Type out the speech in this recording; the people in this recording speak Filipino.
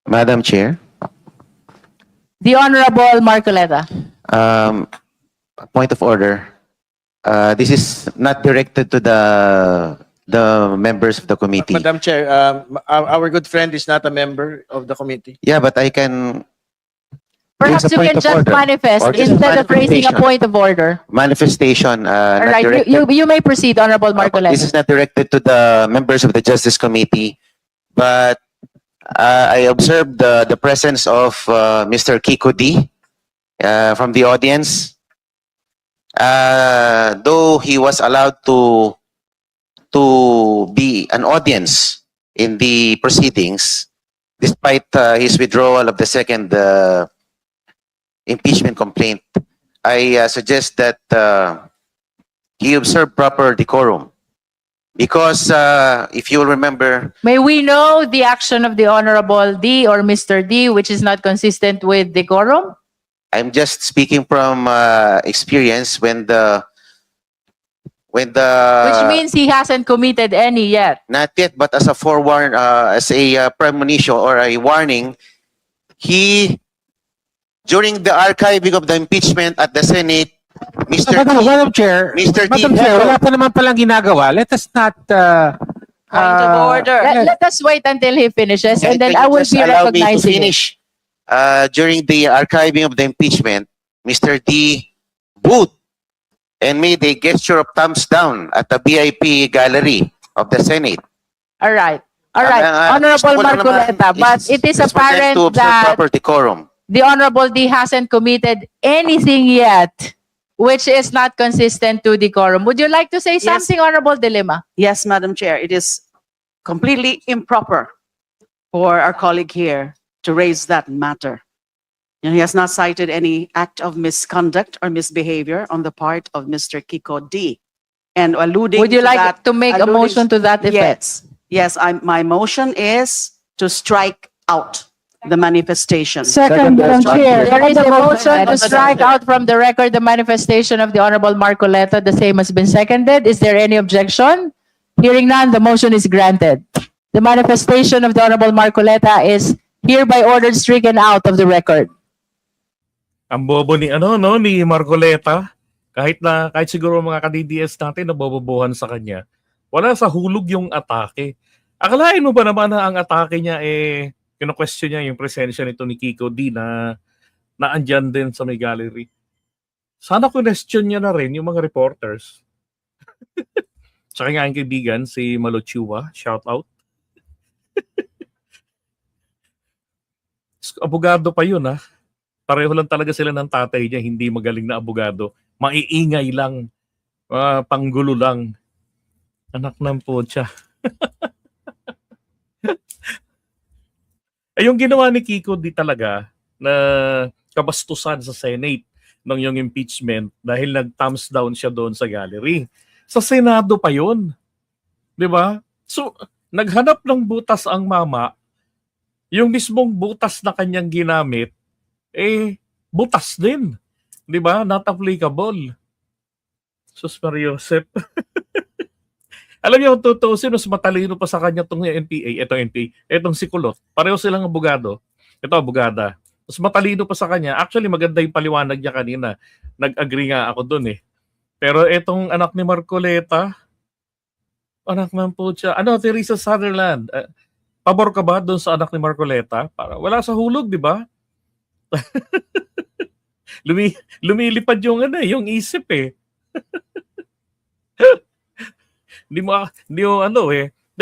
Madam Chair, The Honorable Marcoleta. point of order. This is not directed to the members of the committee. Madam Chair, our good friend is not a member of the committee. Yeah, but I can Perhaps Here's a you point can of just order. manifest Or just instead of raising a manifestation. point of order. manifestation. All Not right, directed. you may proceed, Honorable This Marcoleta. is not directed to the members of the Justice Committee, but I observed the presence of Mr. Kiko D from the audience. Though he was allowed to be an audience in the proceedings, despite his withdrawal of the second impeachment complaint, I suggest that he observe proper decorum. Because if you will remember, May we know the action of the Honorable D or Mr. D, which is not consistent with decorum? I'm just speaking from experience when Which means he hasn't committed any yet. not yet, but as a forewarn, as a premonition or a warning, he during the archiving of the impeachment at the Senate, Mr. Madam Chair, Mr. Madam T. Chair, wala pa naman palang ginagawa. Let us not... Point of order. Let us wait until he finishes and then Can I you will just be allow me to recognizing it. finish? During the archiving of the impeachment, Mr. D booed and made a gesture of thumbs down at the VIP gallery of the Senate. All right. All right. Gusto Honorable ko lang naman Marcoleta, but it is just for them apparent to observe that proper decorum. the Honorable D hasn't committed anything yet, which is not consistent to decorum. Would you like to say something, Honorable Dilima? Yes, Madam Chair, it is completely improper for our colleague here to raise that matter. And he has not cited any act of misconduct or misbehavior on the part of Mr. Kiko D. And alluding Would you to like that, to make a alluding- motion to that effect? Yes, my motion is to strike out the manifestation. Second, Madam Chair. There is a motion to strike out from the record the manifestation of the Honorable Marcoleta. The same has been seconded. Is there any objection? Hearing none, the motion is granted. The manifestation of the Honorable Marcoleta is hereby ordered stricken out of the record. Ang bobo ni ni Marcoleta, kahit siguro mga ka-DDS natin nabobobohan sa kanya. Wala sa hulog yung atake. Akalain mo ba naman na ang atake niya kino-question niya yung presensya nito ni Kiko D na andyan din sa may gallery. Sana question niya na rin yung mga reporters. Sa kanya ang kaibigan, si Malochua, shout out. Abogado pa yun Pareho lang talaga sila ng tatay niya, hindi magaling na abogado. Maiingay lang, panggulo lang. Anak ng potsa. Ay, yung ginawa ni Kiko di talaga na kabastusan sa Senate ng yung impeachment dahil nag-thumbs down siya doon sa gallery. Sa Senado pa yun. Di ba? So, naghanap ng butas ang mama, yung mismong butas na kanyang ginamit, butas din. Di ba? Not applicable. Sus Mariosep. Alam niyo, tutusin, mas matalino pa sa kanya itong NPA, itong si Kulot. Pareho silang abogado. Ito, abogada. Mas matalino pa sa kanya. Actually, maganda yung paliwanag niya kanina. Nag-agree nga ako dun Pero itong anak ni Marcoleta, anak ng putya. Teresa Sutherland, pabor ka ba doon sa anak ni Marcoleta? Para wala sa hulog, di ba? Lumilipad yung yung isip Hindi mo